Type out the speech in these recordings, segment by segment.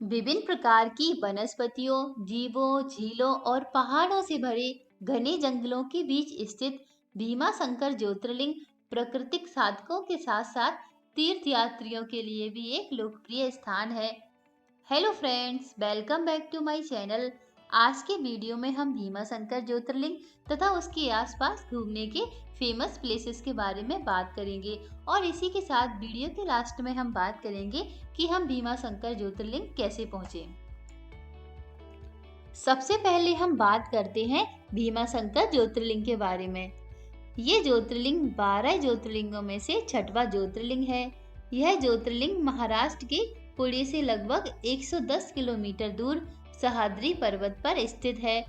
विभिन्न प्रकार की वनस्पतियों, जीवों, झीलों और पहाड़ों से भरे घने जंगलों के बीच स्थित भीमाशंकर ज्योतिर्लिंग प्राकृतिक साधकों के साथ साथ तीर्थ यात्रियों के लिए भी एक लोकप्रिय स्थान है। Hello friends, welcome back to my channel. आज के वीडियो में हम भीमाशंकर ज्योतिर्लिंग तथा उसके आसपास घूमने के फेमस प्लेसेस के बारे में बात करेंगे और इसी के साथ वीडियो के लास्ट में हम बात करेंगे कि हम भीमाशंकर ज्योतिर्लिंग कैसे पहुंचे। सबसे पहले हम बात करते हैं भीमाशंकर ज्योतिर्लिंग के बारे में। ये ज्योतिर्लिंग 12 ज्योतिर्लिंगों में से छठवां ज्योतिर्लिंग है। यह ज्योतिर्लिंग महाराष्ट्र के पुणे से लगभग 110 किलोमीटर दूर सह्याद्री पर्वत पर स्थित है।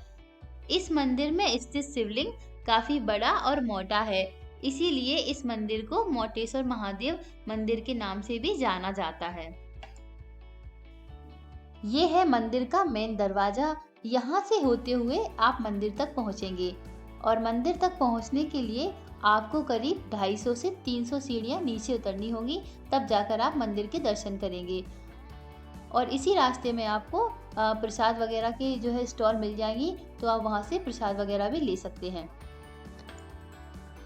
इस मंदिर में स्थित शिवलिंग काफी बड़ा और मोटा है, इसीलिए इस मंदिर को मोटेश्वर महादेव मंदिर के नाम से भी जाना जाता है। ये है मंदिर का मेन दरवाजा। यहाँ से होते हुए आप मंदिर तक पहुँचेंगे और मंदिर तक पहुँचने के लिए आपको करीब 250 से 300 सीढ़ियाँ नीचे उतरनी होंगी, तब जाकर आप मंदिर के दर्शन करेंगे। और इसी रास्ते में आपको प्रसाद वगैरह के जो है स्टॉल मिल जाएंगी, तो आप वहाँ से प्रसाद वगैरह भी ले सकते हैं।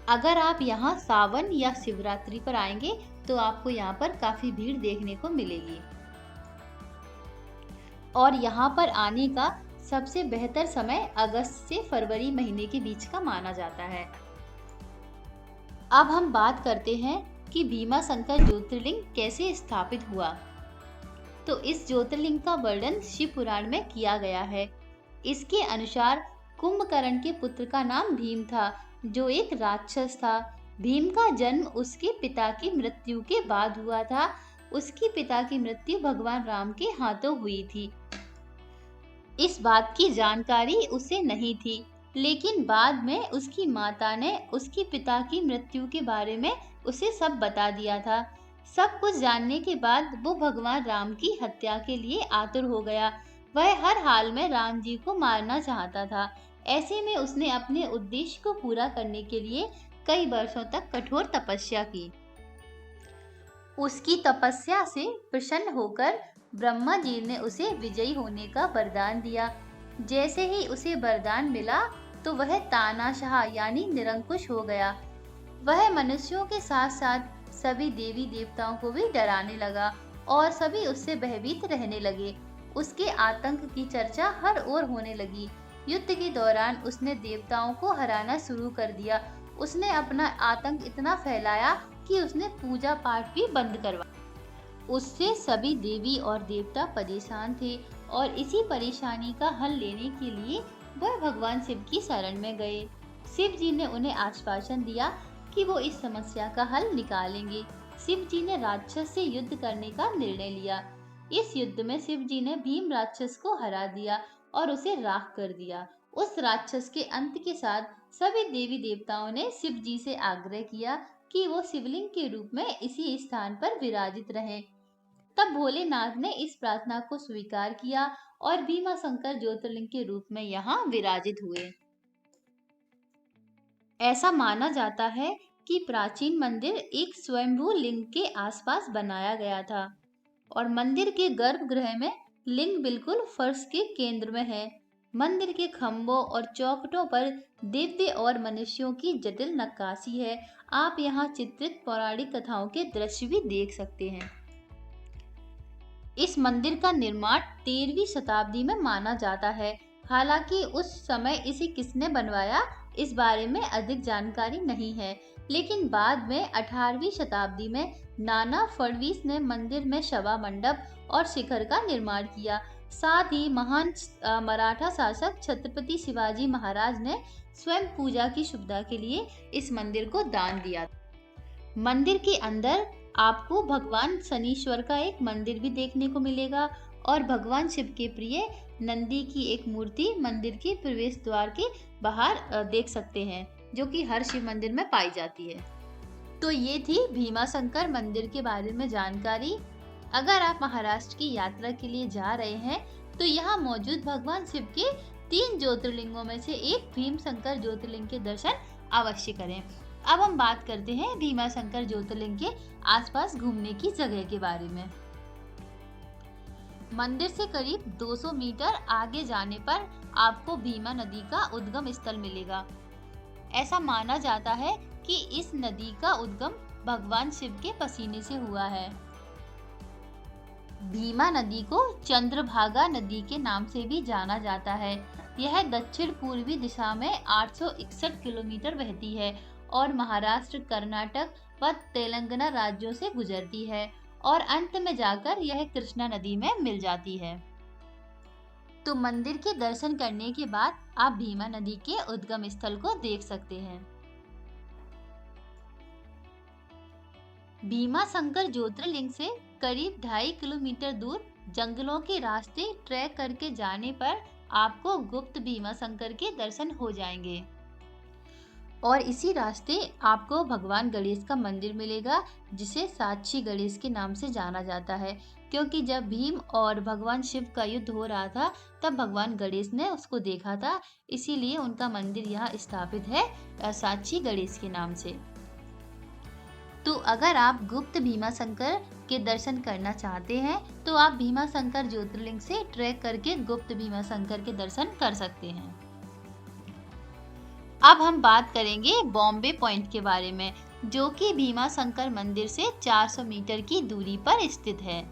अगर आप यहाँ सावन या शिवरात्रि पर आएंगे तो आपको यहाँ पर काफी भीड़ देखने को मिलेगी और यहाँ पर आने का सबसे बेहतर समय अगस्त से फरवरी महीने के बीच का माना जाता है। अब हम बात करते हैं कि भीमाशंकर ज्योतिर्लिंग कैसे स्थापित हुआ। तो इस ज्योतिर्लिंग का वर्णन शिव पुराण में किया गया है। इसके अनुसार कुंभकर्ण के पुत्र का नाम भीम था, जो एक राक्षस था। भीम का जन्म उसके पिता की मृत्यु के बाद हुआ था। उसके पिता की मृत्यु भगवान राम के हाथों हुई थी। इस बात की जानकारी उसे नहीं थी, लेकिन बाद में उसकी माता ने उसके पिता की मृत्यु के बारे में उसे सब बता दिया था। सब कुछ जानने के बाद वो भगवान राम की हत्या के लिए आतुर हो गया। वह हर हाल में राम जी को मारना चाहता था। ऐसे में उसने अपने उद्देश्य को पूरा करने के लिए कई वर्षों तक कठोर तपस्या की। उसकी तपस्या से प्रसन्न होकर ब्रह्मा जी ने उसे विजयी होने का वरदान दिया। जैसे ही उसे वरदान मिला तो वह तानाशाह यानी निरंकुश हो गया। वह मनुष्यों के साथ साथ सभी देवी देवताओं को भी डराने लगा और सभी उससे भयभीत रहने लगे। उसके आतंक की चर्चा हर ओर होने लगी। युद्ध के दौरान उसने देवताओं को हराना शुरू कर दिया। उसने अपना आतंक इतना फैलाया कि उसने पूजा पाठ भी बंद करवा। उससे सभी देवी और देवता परेशान थे और इसी परेशानी का हल लेने के लिए वह भगवान शिव की शरण में गए। शिव जी ने उन्हें आश्वासन दिया कि वो इस समस्या का हल निकालेंगे। शिव जी ने राक्षस से युद्ध करने का निर्णय लिया। इस युद्ध में शिव जी ने भीम राक्षस को हरा दिया और उसे राख कर दिया। उस राक्षस के अंत के साथ सभी देवी देवताओं ने शिव जी से आग्रह किया कि वो शिवलिंग के रूप में इसी स्थान पर विराजित रहें। तब भोलेनाथ ने इस प्रार्थना को स्वीकार किया और भीमाशंकर ज्योतिर्लिंग के रूप में यहाँ विराजित हुए। ऐसा माना जाता है कि प्राचीन मंदिर एक स्वयंभू लिंग के आसपास बनाया गया था और मंदिर के गर्भगृह में लिंग बिल्कुल फर्श के केंद्र में है। मंदिर के खंभों और चौखटों पर दिव्य और मनुष्यों की जटिल नक्काशी है। आप यहाँ चित्रित पौराणिक कथाओं के दृश्य भी देख सकते हैं। इस मंदिर का निर्माण 13वीं शताब्दी में माना जाता है। हालांकि उस समय इसे किसने बनवाया इस बारे में अधिक जानकारी नहीं है, लेकिन बाद में 18वीं शताब्दी में नाना फडणवीस ने मंदिर में सभा मंडप और शिखर का निर्माण किया। साथ ही महान मराठा शासक छत्रपति शिवाजी महाराज ने स्वयं पूजा की सुविधा के लिए इस मंदिर को दान दिया। मंदिर के अंदर आपको भगवान शनीश्वर का एक मंदिर भी देखने को मिलेगा और भगवान शिव के प्रिय नंदी की एक मूर्ति मंदिर के प्रवेश द्वार के बाहर देख सकते हैं, जो कि हर शिव मंदिर में पाई जाती है। तो ये थी भीमाशंकर मंदिर के बारे में जानकारी। अगर आप महाराष्ट्र की यात्रा के लिए जा रहे हैं तो यहाँ मौजूद भगवान शिव के 3 ज्योतिर्लिंगों में से एक भीमाशंकर ज्योतिर्लिंग के दर्शन अवश्य करें। अब हम बात करते हैं भीमाशंकर ज्योतिर्लिंग के आसपास घूमने की जगह के बारे में। मंदिर से करीब 200 मीटर आगे जाने पर आपको भीमा नदी का उद्गम स्थल मिलेगा। ऐसा माना जाता है कि इस नदी का उद्गम भगवान शिव के पसीने से हुआ है। भीमा नदी को चंद्रभागा नदी के नाम से भी जाना जाता है। यह दक्षिण पूर्वी दिशा में 861 किलोमीटर बहती है और महाराष्ट्र, कर्नाटक व तेलंगाना राज्यों से गुजरती है और अंत में जाकर यह कृष्णा नदी में मिल जाती है। तो मंदिर के दर्शन करने के बाद आप भीमा नदी के उद्गम स्थल को देख सकते हैं। भीमा शंकर ज्योतिर्लिंग से करीब 2.5 किलोमीटर दूर जंगलों के रास्ते ट्रैक करके जाने पर आपको गुप्त भीमा शंकर के दर्शन हो जाएंगे। और इसी रास्ते आपको भगवान गणेश का मंदिर मिलेगा, जिसे साक्षी गणेश के नाम से जाना जाता है, क्योंकि जब भीम और भगवान शिव का युद्ध हो रहा था तब भगवान गणेश ने उसको देखा था, इसीलिए उनका मंदिर यहाँ स्थापित है साक्षी गणेश के नाम से। तो अगर आप गुप्त भीमा शंकर के दर्शन करना चाहते हैं तो आप भीमा शंकर ज्योतिर्लिंग से ट्रैक करके गुप्त भीमा शंकर के दर्शन कर सकते हैं। अब हम बात करेंगे बॉम्बे पॉइंट के बारे में, जो कि भीमा शंकर मंदिर से 400 मीटर की दूरी पर स्थित है।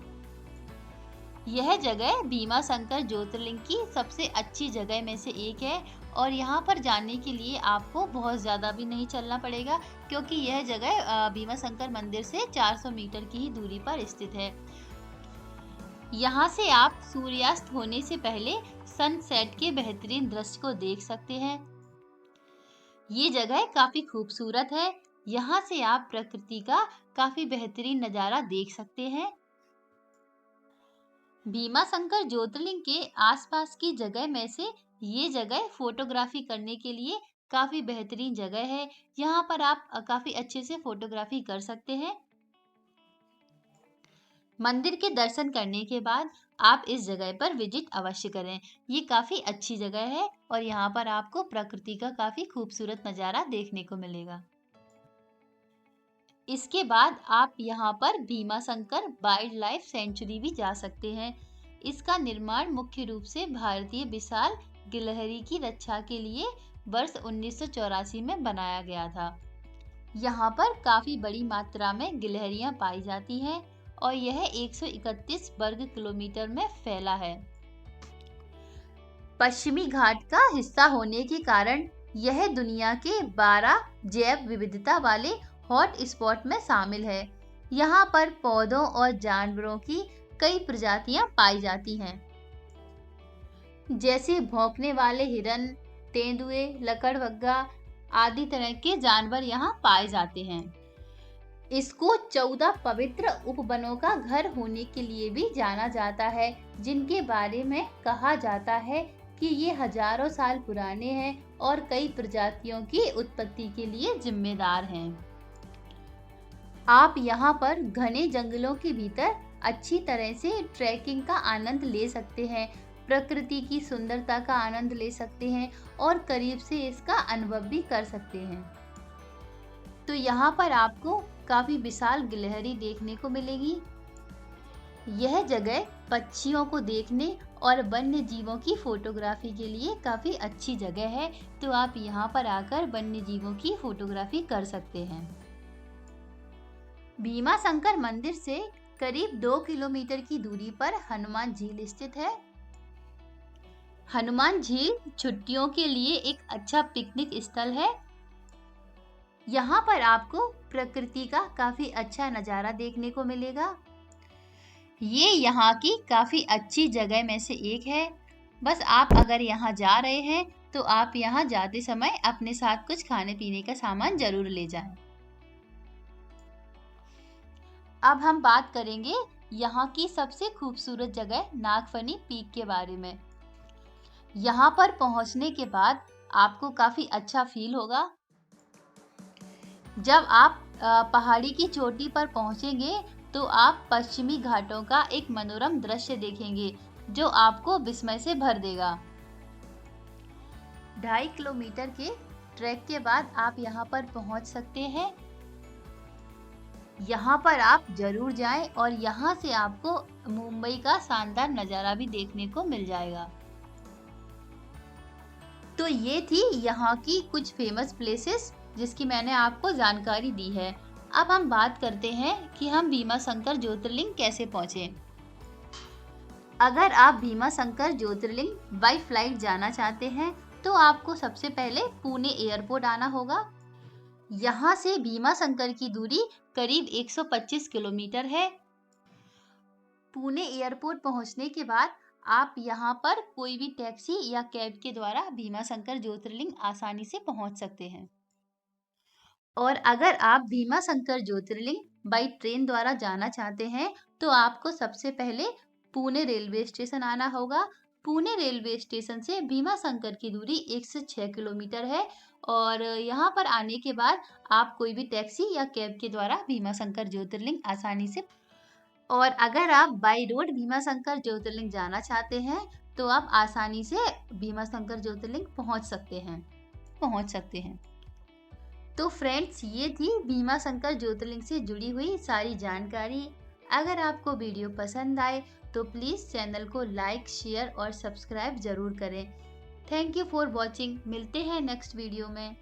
यह जगह भीमा शंकर ज्योतिर्लिंग की सबसे अच्छी जगह में से एक है और यहाँ पर जाने के लिए आपको बहुत ज़्यादा भी नहीं चलना पड़ेगा, क्योंकि यह जगह भीमा शंकर मंदिर से 400 मीटर की ही दूरी पर स्थित है। यहाँ से आप सूर्यास्त होने से पहले सनसेट के बेहतरीन दृश्य को देख सकते हैं। ये जगह काफी खूबसूरत है। यहाँ से आप प्रकृति का काफी बेहतरीन नज़ारा देख सकते हैं। भीमा शंकर ज्योतिर्लिंग के आसपास की जगह में से ये जगह फोटोग्राफी करने के लिए काफी बेहतरीन जगह है। यहाँ पर आप काफी अच्छे से फोटोग्राफी कर सकते हैं। मंदिर के दर्शन करने के बाद आप इस जगह पर विजिट अवश्य करें। ये काफी अच्छी जगह है और यहाँ पर आपको प्रकृति का काफी खूबसूरत नज़ारा देखने को मिलेगा। इसके बाद आप यहाँ पर Bhima Shankar wild life sanctuary भी जा सकते हैं। इसका निर्माण मुख्य रूप से भारतीय विशाल गिलहरी की रक्षा के लिए वर्ष 1984 में बनाया गया था। यहाँ पर काफी बड़ी मात्रा में गिलहरियां पाई जाती हैं और यह 131 वर्ग किलोमीटर में फैला है। पश्चिमी घाट का हिस्सा होने के कारण यह दुनिया के 12 जैव विविधता वाले हॉट स्पॉट में शामिल है। यहाँ पर पौधों और जानवरों की कई प्रजातियां पाई जाती हैं, जैसे भौंकने वाले हिरन, तेंदुए, लकड़बग्गा आदि तरह के जानवर यहाँ पाए जाते हैं। इसको 14 पवित्र उपवनों का घर होने के लिए भी जाना जाता है, जिनके बारे में कहा जाता है कि ये हजारों साल पुराने हैं और कई प्रजातियों की उत्पत्ति के लिए जिम्मेदार हैं। आप यहाँ पर घने जंगलों के भीतर अच्छी तरह से ट्रैकिंग का आनंद ले सकते हैं, प्रकृति की सुंदरता का आनंद ले सकते हैं और करीब से इसका अनुभव भी कर सकते हैं। तो यहाँ पर आपको काफी विशाल गिलहरी देखने को मिलेगी। यह जगह पक्षियों को देखने और वन्य जीवों की फोटोग्राफी के लिए काफी अच्छी जगह है, तो आप यहाँ पर आकर वन्य जीवों की फोटोग्राफी कर सकते हैं। भीमा शंकर मंदिर से करीब 2 किलोमीटर की दूरी पर हनुमान झील स्थित है। हनुमान झील छुट्टियों के लिए एक अच्छा पिकनिक स्थल है। यहाँ पर आपको प्रकृति का काफी अच्छा नज़ारा देखने को मिलेगा। ये यहाँ की काफी अच्छी जगह में से एक है। बस आप अगर यहाँ जा रहे हैं तो आप यहाँ जाते समय अपने साथ कुछ खाने पीने का सामान जरूर ले जाएं। अब हम बात करेंगे यहाँ की सबसे खूबसूरत जगह नागफनी पीक के बारे में। यहाँ पर पहुँचने के बाद आपको काफी अच्छा फील होगा। जब आप पहाड़ी की चोटी पर पहुँचेंगे तो आप पश्चिमी घाटों का एक मनोरम दृश्य देखेंगे जो आपको विस्मय से भर देगा। 2.5 किलोमीटर के ट्रैक के बाद आप यहाँ पर पहुँच सकते हैं। यहाँ पर आप जरूर जाएं और यहाँ से आपको मुंबई का शानदार नज़ारा भी देखने को मिल जाएगा। तो ये थी यहाँ की कुछ फेमस प्लेसेस जिसकी मैंने आपको जानकारी दी है। अब हम बात करते हैं कि हम भीमा शंकर ज्योतिर्लिंग कैसे पहुँचे। अगर आप भीमा शंकर ज्योतिर्लिंग बाई फ्लाइट जाना चाहते हैं तो आपको सबसे पहले पुणे एयरपोर्ट आना होगा। यहाँ से भीमा शंकर की दूरी करीब 125 किलोमीटर है। पुणे एयरपोर्ट पहुँचने के बाद आप यहाँ पर कोई भी टैक्सी या कैब के द्वारा भीमा शंकर ज्योतिर्लिंग आसानी से पहुँच सकते हैं। और अगर आप भीमा शंकर ज्योतिर्लिंग बाई ट्रेन द्वारा जाना चाहते हैं तो आपको सबसे पहले पुणे रेलवे स्टेशन आना होगा। पुणे रेलवे स्टेशन से भीमा शंकर की दूरी 1 से 6 किलोमीटर है और यहाँ पर आने के बाद आप कोई भी टैक्सी या कैब के द्वारा भीमा शंकर ज्योतिर्लिंग आसानी से। और अगर आप बाई रोड भीमा शंकर ज्योतिर्लिंग जाना चाहते हैं तो आप आसानी से भीमा शंकर ज्योतिर्लिंग पहुंच सकते हैं। तो फ्रेंड्स, ये थी भीमा शंकर ज्योतिर्लिंग से जुड़ी हुई सारी जानकारी। अगर आपको वीडियो पसंद आए तो प्लीज़ चैनल को लाइक, शेयर और सब्सक्राइब जरूर करें। Thank you for watching. मिलते हैं नेक्स्ट वीडियो में।